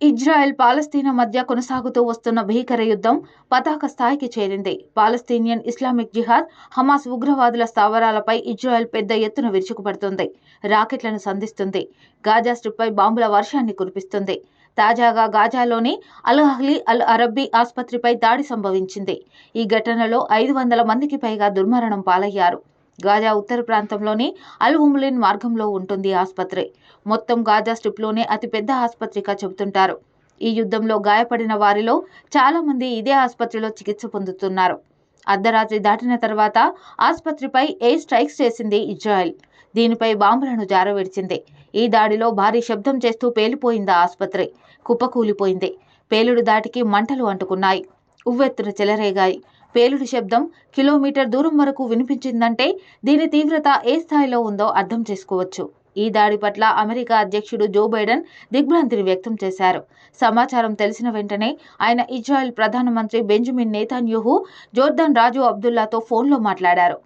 Israel పాలస్తీనా మధ్య కొనసాగుతూ వస్తున్న భీకర యుద్ధం పతాక స్థాయికి చేరింది. పాలస్తీనియన్ ఇస్లామిక్ జిహాద్, హమాస్ ఉగ్రవాదుల స్థావరాలపై ఇజ్రాయెల్ పెద్ద ఎత్తున విరుచుకుపడుతుంది. రాకెట్లను సంధిస్తుంది. గాజా స్ట్రిప్పై బాంబుల వర్షాన్ని కురిపిస్తుంది. తాజాగా గాజాలోని అల్ అహ్లీ అల్ అరబ్బీ ఆసుపత్రిపై దాడి సంభవించింది. ఈ ఘటనలో 500 మందికి పైగా దుర్మరణం పాలయ్యారు. గాజా ఉత్తర ప్రాంతంలోని అల్ ఉమ్లిన్ మార్గంలో ఉంటుంది ఆసుపత్రి. మొత్తం గాజా స్ట్రిప్లోనే అతిపెద్ద ఆసుపత్రిగా చెబుతుంటారు. ఈ యుద్ధంలో గాయపడిన వారిలో చాలా మంది ఇదే ఆసుపత్రిలో చికిత్స పొందుతున్నారు. అర్ధరాత్రి దాటిన తర్వాత ఆసుపత్రిపై ఎయిర్ స్ట్రైక్స్ చేసింది ఇజ్రాయెల్. దీనిపై బాంబులను జారవిడిచింది. ఈ దాడిలో భారీ శబ్దం చేస్తూ పేలిపోయింది ఆసుపత్రి. కుప్పకూలిపోయింది. పేలుడు దాటికి మంటలు అంటుకున్నాయి. ఉవ్వెత్తున చెలరేగాయి. పేలుడు శబ్దం కిలోమీటర్ దూరం వరకు వినిపించిందంటే దీని తీవ్రత ఏ స్థాయిలో ఉందో అర్థం చేసుకోవచ్చు. ఈ దాడి పట్ల అమెరికా అధ్యక్షుడు జో బైడెన్ దిగ్భ్రాంతిని వ్యక్తం చేశారు. సమాచారం తెలిసిన వెంటనే ఆయన ఇజ్రాయెల్ ప్రధానమంత్రి బెంజమిన్ నెతన్యాహు, జోర్దాన్ రాజు అబ్దుల్లాతో ఫోన్లో మాట్లాడారు.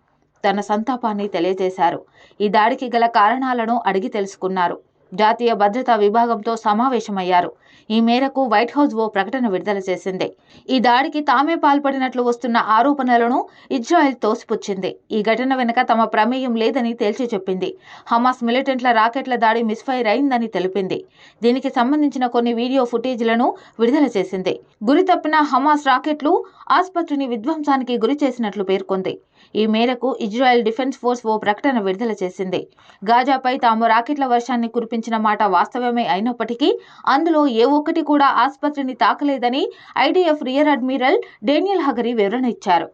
తన సంతాపాన్ని తెలియజేశారు. ఈ దాడికి గల కారణాలను అడిగి తెలుసుకున్నారు. జాతీయ భద్రతా విభాగంతో సమావేశమయ్యారు. ఈ మేరకు వైట్ హౌస్ ఓ ప్రకటన విడుదల చేసింది. ఈ దాడికి తామే పాల్పడినట్లు వస్తున్న ఆరోపణలను ఇజ్రాయెల్ తోసిపుచ్చింది. ఈ ఘటన వెనుక తమ ప్రమేయం లేదని తేల్చి చెప్పింది. హమాస్ మిలిటెంట్ల రాకెట్ల దాడి మిస్ఫైర్ అయిందని తెలిపింది. దీనికి సంబంధించిన కొన్ని వీడియో ఫుటేజ్లను విడుదల చేసింది. గురి తప్పిన హమాస్ రాకెట్లు ఆసుపత్రిని విధ్వంసానికి గురి చేసినట్లు పేర్కొంది. ఈ మేరకు ఇజ్రాయెల్ డిఫెన్స్ ఫోర్స్ ఓ ప్రకటన విడుదల చేసింది. గాజాపై తాము రాకెట్ల వర్షాన్ని కురిపించిన మాట వాస్తవమే అయినప్పటికీ అందులో ఏ ఒక్కటి కూడా ఆసుపత్రిని తాకలేదని ఐడిఎఫ్ రియర్ అడ్మిరల్ డేనియల్ హగరీ వివరణ ఇచ్చారు.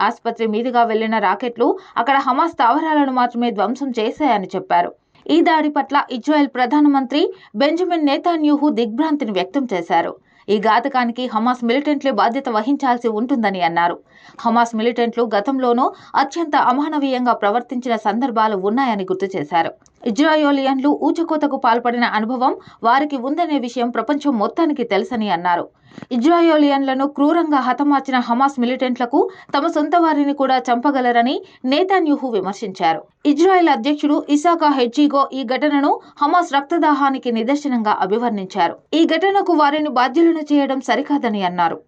ఆసుపత్రి మీదుగా వెళ్లిన రాకెట్లు అక్కడ హమాస్ స్థావరాలను మాత్రమే ధ్వంసం చేశాయని చెప్పారు. ఈ దాడి పట్ల ఇజ్రాయెల్ ప్రధానమంత్రి బెంజమిన్ నెతన్యాహు దిగ్భ్రాంతిని వ్యక్తం చేశారు. ఈ ఘాతకానికి హమాస్ మిలిటెంట్లే బాధ్యత వహించాల్సి ఉంటుందని అన్నారు. హమాస్ మిలిటెంట్లు గతంలోనూ అత్యంత అమానవీయంగా ప్రవర్తించిన సందర్భాలు ఉన్నాయని గుర్తు చేశారు. ఇజ్రాయేలియన్లు ఊచకోతకు పాల్పడిన అనుభవం వారికి ఉందనే విషయం ప్రపంచం మొత్తానికి తెలుసని అన్నారు. ఇజ్రాయేలియన్లను క్రూరంగా హతమార్చిన హమాస్ మిలిటెంట్లకు తమ సొంత వారిని కూడా చంపగలరని నెతన్యాహు విమర్శించారు. ఇజ్రాయెల్ అధ్యక్షుడు ఇసాక్ హెర్జోగ్ ఈ ఘటనను హమాస్ రక్తదాహానికి నిదర్శనంగా అభివర్ణించారు. ఈ ఘటనకు వారిని బాధ్యులను చేయడం సరికాదని అన్నారు.